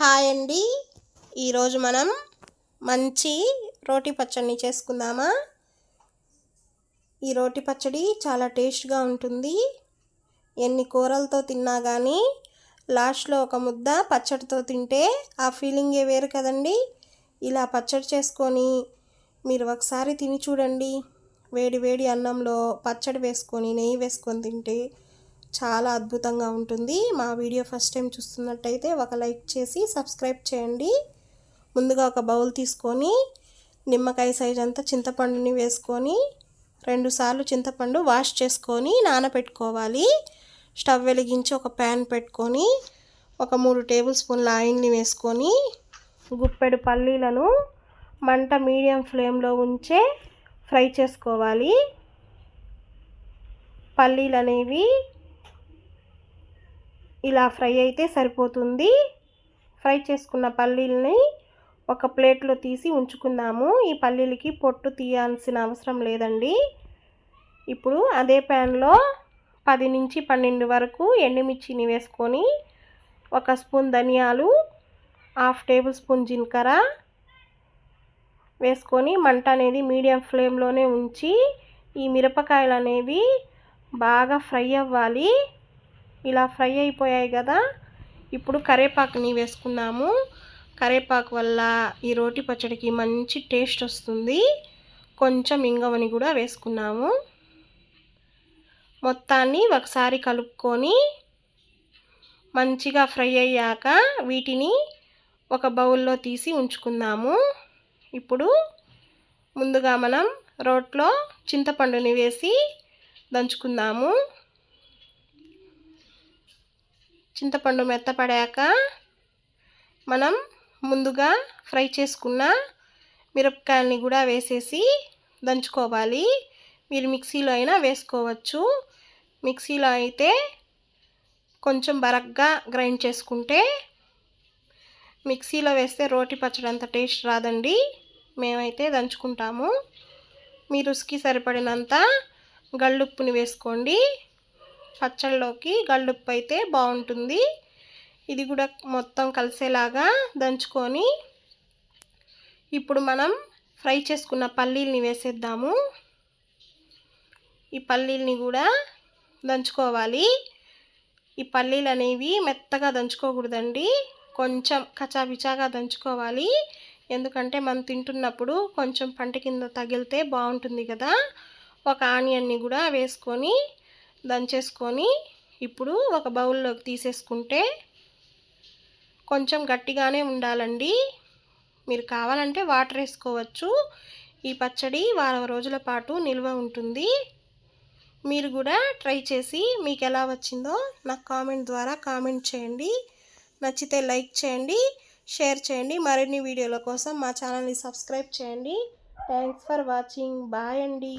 Hi అండి. ఈరోజు మనం మంచి రోటి పచ్చడిని చేసుకుందామా. ఈ రోటి పచ్చడి చాలా టేస్ట్గా ఉంటుంది. ఎన్ని కూరలతో తిన్నా కానీ లాస్ట్లో ఒక ముద్ద పచ్చడితో తింటే ఆ ఫీలింగే వేరు కదండి. ఇలా పచ్చడి చేసుకొని మీరు ఒకసారి తిని చూడండి. వేడి వేడి అన్నంలో పచ్చడి వేసుకొని నెయ్యి వేసుకొని తింటే చాలా అద్భుతంగా ఉంటుంది. మా వీడియో ఫస్ట్ టైం చూస్తున్నట్టయితే ఒక లైక్ చేసి సబ్స్క్రైబ్ చేయండి. ముందుగా ఒక బౌల్ తీసుకొని నిమ్మకాయ సైజ్ అంతా చింతపండుని వేసుకొని 2 సార్లు చింతపండు వాష్ చేసుకొని నానబెట్టుకోవాలి. స్టవ్ వెలిగించి ఒక ప్యాన్ పెట్టుకొని ఒక 3 టేబుల్ స్పూన్ల ఆయిల్ని వేసుకొని గుప్పెడు పల్లీలను మంట మీడియం ఫ్లేమ్లో ఉంచే ఫ్రై చేసుకోవాలి. పల్లీలు అనేవి ఇలా ఫ్రై అయితే సరిపోతుంది. ఫ్రై చేసుకున్న పల్లీలని ఒక ప్లేట్లో తీసి ఉంచుకుందాము. ఈ పల్లీలకి పొట్టు తీయాల్సిన అవసరం లేదండి. ఇప్పుడు అదే ప్యాన్లో 10 నుంచి 12 వరకు ఎండుమిర్చిని వేసుకొని 1 స్పూన్ ధనియాలు, 1/2 టేబుల్ స్పూన్ జీలకర్ర వేసుకొని మంట అనేది మీడియం ఫ్లేమ్లోనే ఉంచి ఈ మిరపకాయలు అనేవి బాగా ఫ్రై అవ్వాలి. ఇలా ఫ్రై అయిపోయాయి కదా. ఇప్పుడు కరివేపాకుని వేసుకున్నాము. కరివేపాకు వల్ల ఈ రోటి పచ్చడికి మంచి టేస్ట్ వస్తుంది. కొంచెం ఇంగువని కూడా వేసుకున్నాము. మొత్తాన్ని ఒకసారి కలుపుకొని మంచిగా ఫ్రై అయ్యాక వీటిని ఒక బౌల్లో తీసి ఉంచుకుందాము. ఇప్పుడు ముందుగా మనం రోట్లో చింతపండుని వేసి దంచుకుందాము. చింతపండు మెత్తపడాక మనం ముందుగా ఫ్రై చేసుకున్న మిరపకాయలని కూడా వేసేసి దంచుకోవాలి. మీరు మిక్సీలో అయినా వేసుకోవచ్చు. మిక్సీలో అయితే కొంచెం బరగ్గా గ్రైండ్ చేసుకుంటే, మిక్సీలో వేస్తే రోటి పచ్చడి అంత టేస్ట్ రాదండి. మేమైతే దంచుకుంటాము. మీ రుచికి సరిపడినంత గళ్ళుప్పుని వేసుకోండి. పచ్చళ్ళలోకి గళ్ళుప్పు అయితే బాగుంటుంది. ఇది కూడా మొత్తం కలిసేలాగా దంచుకొని ఇప్పుడు మనం ఫ్రై చేసుకున్న పల్లీల్ని వేసేద్దాము. ఈ పల్లీల్ని కూడా దంచుకోవాలి. ఈ పల్లీలు అనేవి మెత్తగా దంచుకోకూడదండి. కొంచెం కచాపిచాగా దంచుకోవాలి. ఎందుకంటే మనం తింటున్నప్పుడు కొంచెం పంట కింద తగిలితే బాగుంటుంది కదా. ఒక ఆనియన్ని కూడా వేసుకొని దంచేసుకొని ఇప్పుడు ఒక బౌల్లోకి తీసేసుకుంటే, కొంచెం గట్టిగానే ఉండాలండి. మీరు కావాలంటే వాటర్ వేసుకోవచ్చు. ఈ పచ్చడి వారం రోజుల పాటు నిల్వ ఉంటుంది. మీరు కూడా ట్రై చేసి మీకు ఎలా వచ్చిందో నాకు కామెంట్ ద్వారా కామెంట్ చేయండి. నచ్చితే లైక్ చేయండి, షేర్ చేయండి. మరిన్ని వీడియోల కోసం మా ఛానల్ని సబ్స్క్రైబ్ చేయండి. Thanks for watching. బాయ్ అండి.